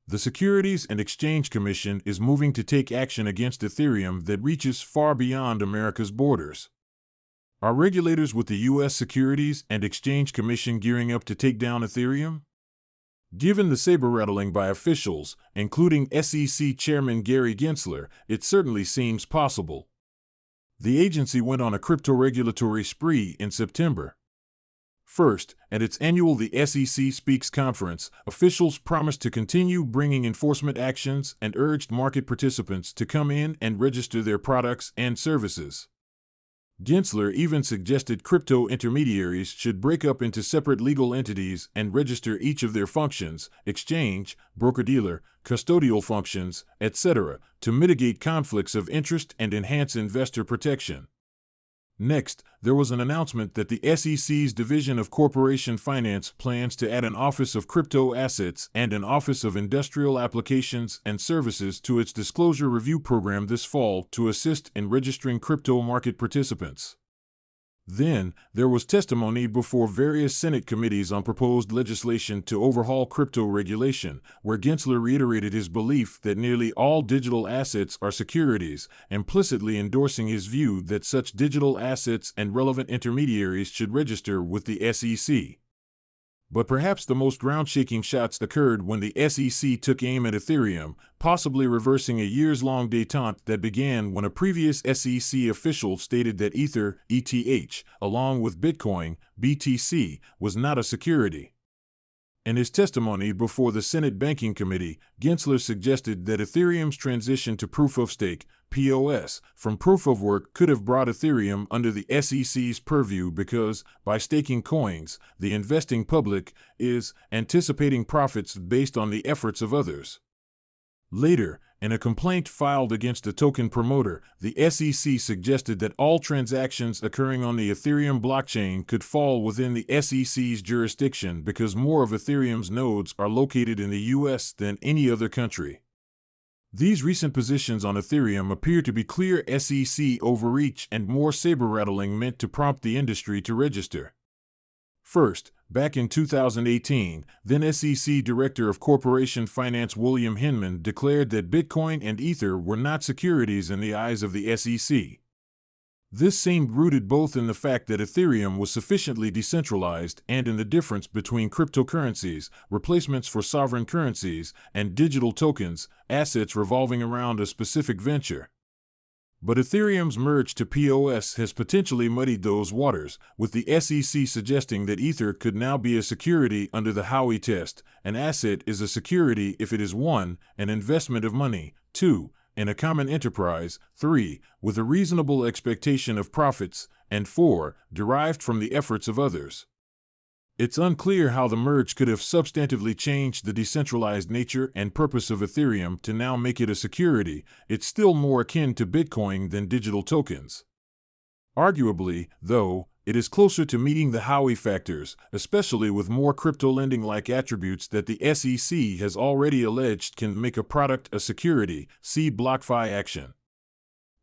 The Securities and Exchange Commission is moving to take action against Ethereum that reaches far beyond America's borders. Are regulators with the U.S. Securities and Exchange Commission gearing up to take down Ethereum? Given the saber-rattling by officials, including SEC Chairman Gary Gensler, it certainly seems possible. The agency went on a crypto-regulatory spree in September. First, at its annual The SEC Speaks conference, officials promised to continue bringing enforcement actions and urged market participants to come in and register their products and services. Gensler even suggested crypto intermediaries should break up into separate legal entities and register each of their functions, exchange, broker-dealer, custodial functions, etc., to mitigate conflicts of interest and enhance investor protection. Next, there was an announcement that the SEC's Division of Corporation Finance plans to add an Office of Crypto Assets and an Office of Industrial Applications and Services to its disclosure review program this fall to assist in registering crypto market participants. Then, there was testimony before various Senate committees on proposed legislation to overhaul crypto regulation, where Gensler reiterated his belief that nearly all digital assets are securities, implicitly endorsing his view that such digital assets and relevant intermediaries should register with the SEC. But perhaps the most ground-shaking shots occurred when the SEC took aim at Ethereum, possibly reversing a years-long détente that began when a previous SEC official stated that Ether, ETH, along with Bitcoin, BTC, was not a security. In his testimony before the Senate Banking Committee, Gensler suggested that Ethereum's transition to proof-of-stake, POS, from proof-of-work could have brought Ethereum under the SEC's purview because, by staking coins, the investing public is anticipating profits based on the efforts of others. Later, in a complaint filed against a token promoter, the SEC suggested that all transactions occurring on the Ethereum blockchain could fall within the SEC's jurisdiction because more of Ethereum's nodes are located in the U.S. than any other country. These recent positions on Ethereum appear to be clear SEC overreach and more saber-rattling meant to prompt the industry to register. First, back in 2018, then SEC Director of Corporation Finance William Hinman declared that Bitcoin and Ether were not securities in the eyes of the SEC. This seemed rooted both in the fact that Ethereum was sufficiently decentralized and in the difference between cryptocurrencies, replacements for sovereign currencies, and digital tokens, assets revolving around a specific venture. But Ethereum's merge to POS has potentially muddied those waters, with the SEC suggesting that Ether could now be a security under the Howey test. An asset is a security if it is 1. An investment of money, 2. In a common enterprise, 3. With a reasonable expectation of profits, and 4. Derived from the efforts of others. It's unclear how the merge could have substantively changed the decentralized nature and purpose of Ethereum to now make it a security. It's still more akin to Bitcoin than digital tokens. Arguably, though, it is closer to meeting the Howey factors, especially with more crypto-lending-like attributes that the SEC has already alleged can make a product a security. See BlockFi action.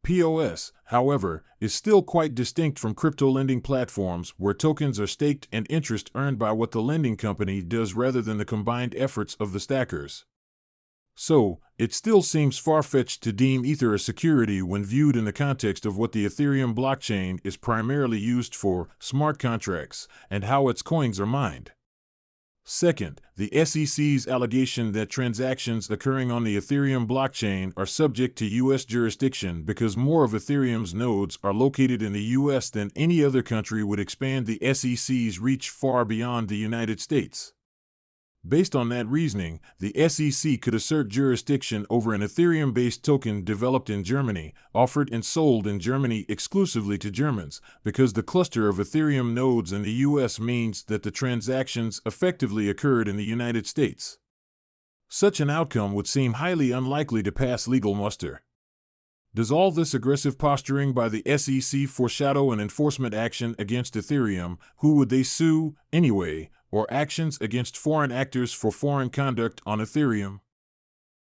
POS, however, is still quite distinct from crypto-lending platforms where tokens are staked and interest earned by what the lending company does rather than the combined efforts of the stackers. So, it still seems far-fetched to deem Ether a security when viewed in the context of what the Ethereum blockchain is primarily used for, smart contracts, and how its coins are mined. Second, the SEC's allegation that transactions occurring on the Ethereum blockchain are subject to U.S. jurisdiction because more of Ethereum's nodes are located in the U.S. than any other country would expand the SEC's reach far beyond the United States. Based on that reasoning, the SEC could assert jurisdiction over an Ethereum-based token developed in Germany, offered and sold in Germany exclusively to Germans, because the cluster of Ethereum nodes in the U.S. means that the transactions effectively occurred in the United States. Such an outcome would seem highly unlikely to pass legal muster. Does all this aggressive posturing by the SEC foreshadow an enforcement action against Ethereum? Who would they sue, anyway? Or actions against foreign actors for foreign conduct on Ethereum?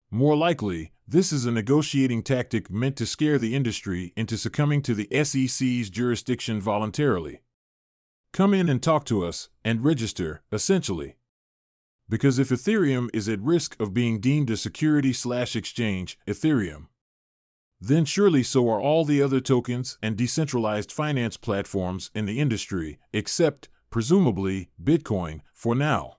More likely, this is a negotiating tactic meant to scare the industry into succumbing to the SEC's jurisdiction voluntarily. Come in and talk to us, and register, essentially. Because if Ethereum is at risk of being deemed a security/exchange, Ethereum, then surely so are all the other tokens and decentralized finance platforms in the industry, except, presumably, Bitcoin, for now.